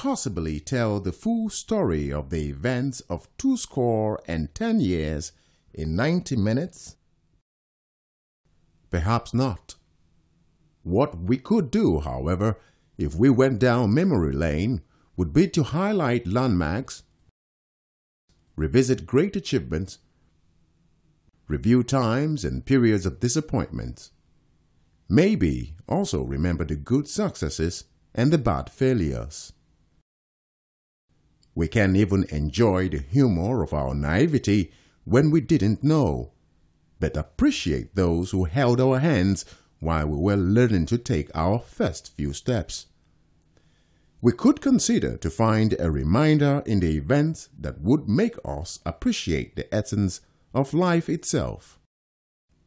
possibly tell the full story of the events of 210 years in 90 minutes? Perhaps not. What we could do, however, if we went down memory lane, would be to highlight landmarks, revisit great achievements, review times and periods of disappointment. Maybe also remember the good successes and the bad failures. We can even enjoy the humor of our naivety when we didn't know, but appreciate those who held our hands while we were learning to take our first few steps. We could consider to find a reminder in the events that would make us appreciate the essence of life itself.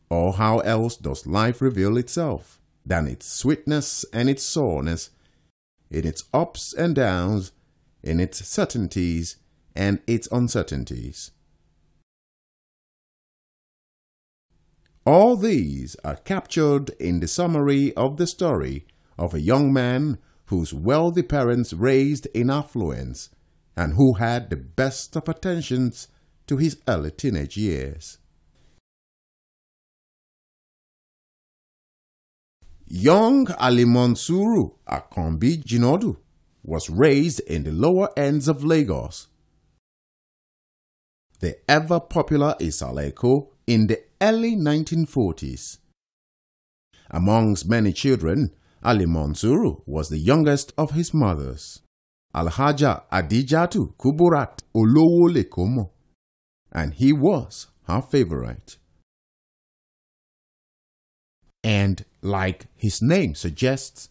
Or how else does life reveal itself than its sweetness and its sourness, in its ups and downs, in its certainties and its uncertainties? All these are captured in the summary of the story of a young man whose wealthy parents raised in affluence and who had the best of attentions to his early teenage years. Young Ali Monsuru Akombi Jinodu was raised in the lower ends of Lagos. The ever-popular Isaleko in the early 1940s. Amongst many children, Ali Monsuru was the youngest of his mothers, Alhaja Adijatu Kuburat Olowo Lekomo, and he was her favorite. And like his name suggests,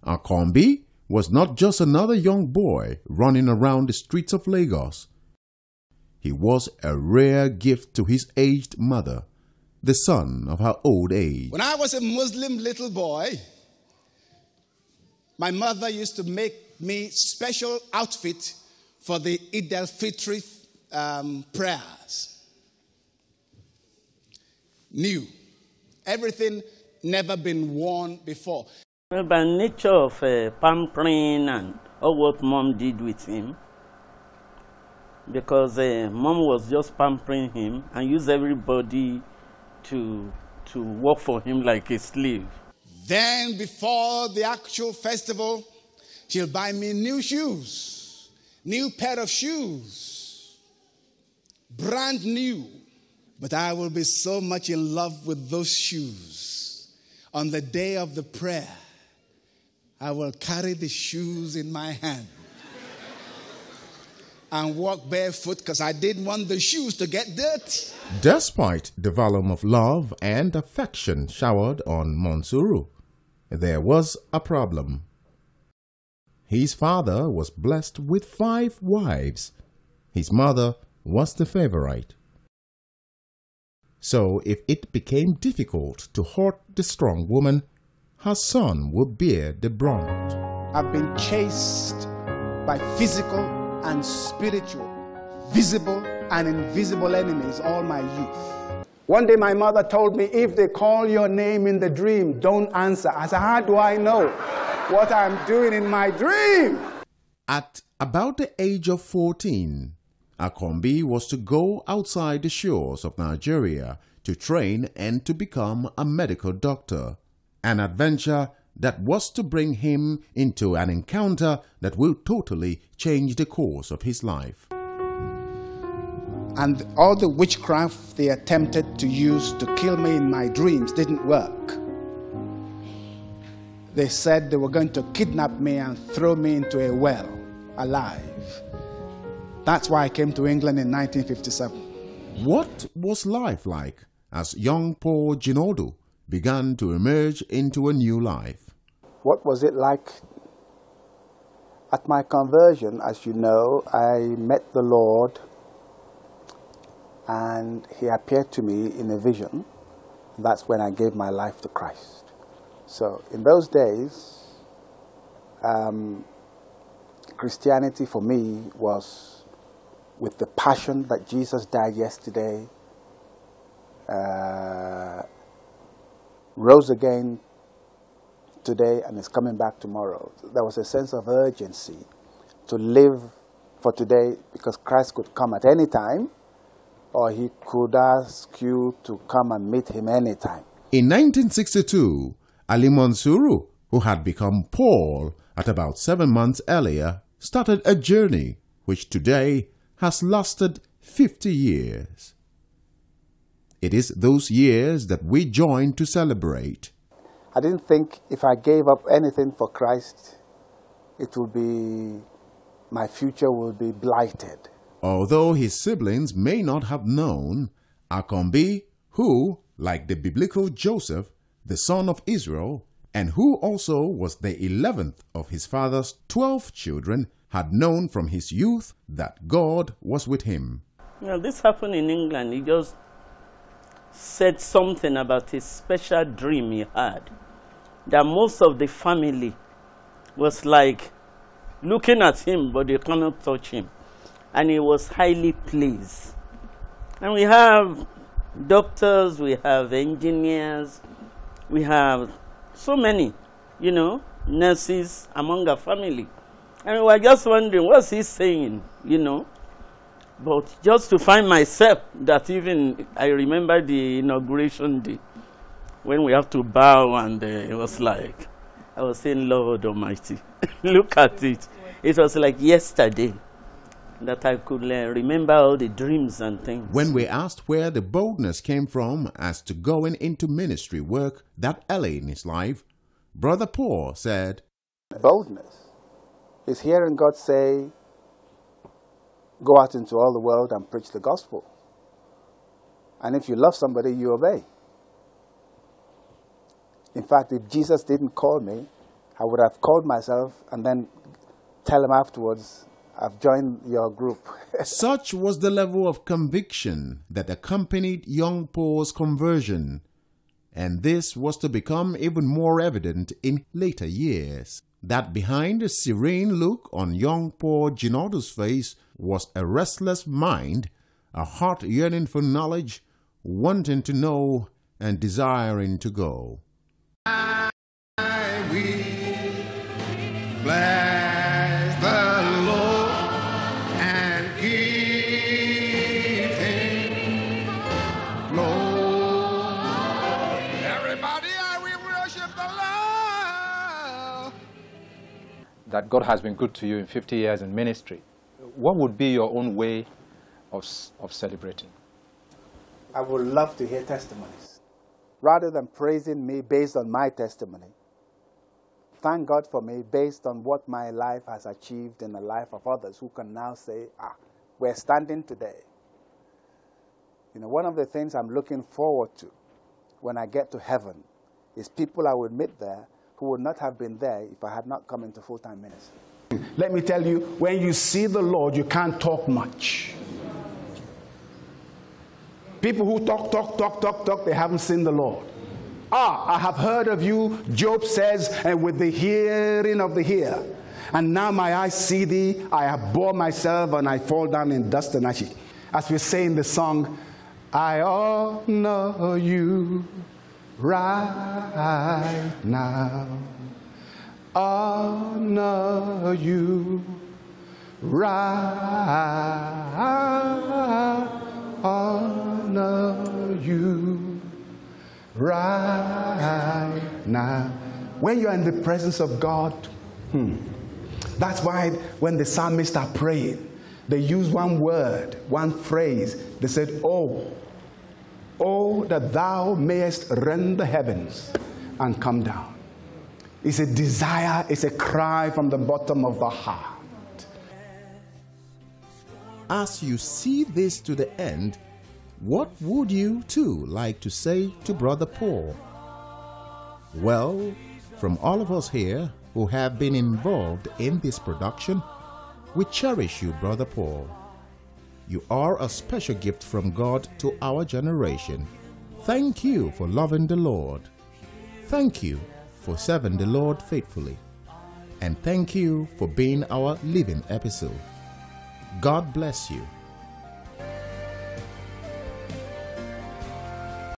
Akombi was not just another young boy running around the streets of Lagos. He was a rare gift to his aged mother, the son of her old age. When I was a Muslim little boy, my mother used to make me special outfit for the Eid al-Fitr prayers. New. Everything never been worn before. By nature of pampering and all what mom did with him, because mom was just pampering him and used everybody to work for him like a slave. Then before the actual festival, she'll buy me new shoes, new pair of shoes, brand new. But I will be so much in love with those shoes. On the day of the prayer, I will carry the shoes in my hand and walk barefoot because I didn't want the shoes to get dirty. Despite the volume of love and affection showered on Monsuru, there was a problem. His father was blessed with 5 wives. His mother was the favorite. So if it became difficult to hurt the strong woman, her son would bear the brunt. I've been chased by physical and spiritual, visible and invisible enemies all my youth. One day my mother told me, if they call your name in the dream, don't answer. I said, how do I know what I'm doing in my dream? At about the age of 14, Akombi was to go outside the shores of Nigeria to train and to become a medical doctor, an adventure that was to bring him into an encounter that will totally change the course of his life. And all the witchcraft they attempted to use to kill me in my dreams didn't work. They said they were going to kidnap me and throw me into a well, alive. That's why I came to England in 1957. What was life like as young Paul Jinodu began to emerge into a new life? What was it like? At my conversion, as you know, I met the Lord and He appeared to me in a vision. That's when I gave my life to Christ. So in those days, Christianity for me was with the passion that Jesus died yesterday, rose again today and is coming back tomorrow. There was a sense of urgency to live for today because Christ could come at any time, or he could ask you to come and meet him anytime. In 1962, Ali Mansuru, who had become Paul at about 7 months earlier, started a journey which today has lasted 50 years. It is those years that we join to celebrate. I didn't think if I gave up anything for Christ, my future will be blighted. Although his siblings may not have known, Akombi, who, like the biblical Joseph, the son of Israel, and who also was the 11th of his father's 12 children, had known from his youth that God was with him. Now, this happened in England. He just said something about his special dream he had, that most of the family was like looking at him, but they cannot touch him. And he was highly pleased. And we have doctors, we have engineers, we have so many, nurses among our family. And we were just wondering, what's he saying, But just to find myself that even I remember the inauguration day when we have to bow, and it was like, I was saying, Lord Almighty, look at it. It was like yesterday that I could remember all the dreams and things. When we asked where the boldness came from as to going into ministry work that early in his life, Brother Paul said, boldness is hearing God say, go out into all the world and preach the gospel. And if you love somebody, you obey. In fact, if Jesus didn't call me, I would have called myself and then tell him afterwards, I've joined your group. Such was the level of conviction that accompanied young Paul's conversion. And this was to become even more evident in later years. That behind the serene look on young Paul Ginodu's face was a restless mind, a heart yearning for knowledge, wanting to know and desiring to go. I will bless the Lord and give him glory. Everybody, I will worship the Lord. That God has been good to you in 50 years in ministry. What would be your own way of celebrating? I would love to hear testimonies. Rather than praising me based on my testimony, thank God for me based on what my life has achieved in the life of others who can now say, we're standing today. One of the things I'm looking forward to when I get to heaven is people I will meet there who would not have been there if I had not come into full-time ministry. Let me tell you, when you see the Lord, you can't talk much. People who talk, they haven't seen the Lord. I have heard of you, Job says, and with the hearing of the hearer. And now my eyes see thee, I have bore myself, and I fall down in dust and ashes. As we say in the song, I honor you right now. Honor you right. Honor you right now. When you're in the presence of God, that's why when the psalmists are praying, they use one word, one phrase. They said, oh, that thou mayest rend the heavens and come down. It's a desire, it's a cry from the bottom of the heart. As you see this to the end, what would you too like to say to Brother Paul? Well, from all of us here who have been involved in this production, we cherish you, Brother Paul. You are a special gift from God to our generation. Thank you for loving the Lord. Thank you for serving the Lord faithfully. And thank you for being our living epistle. God bless you.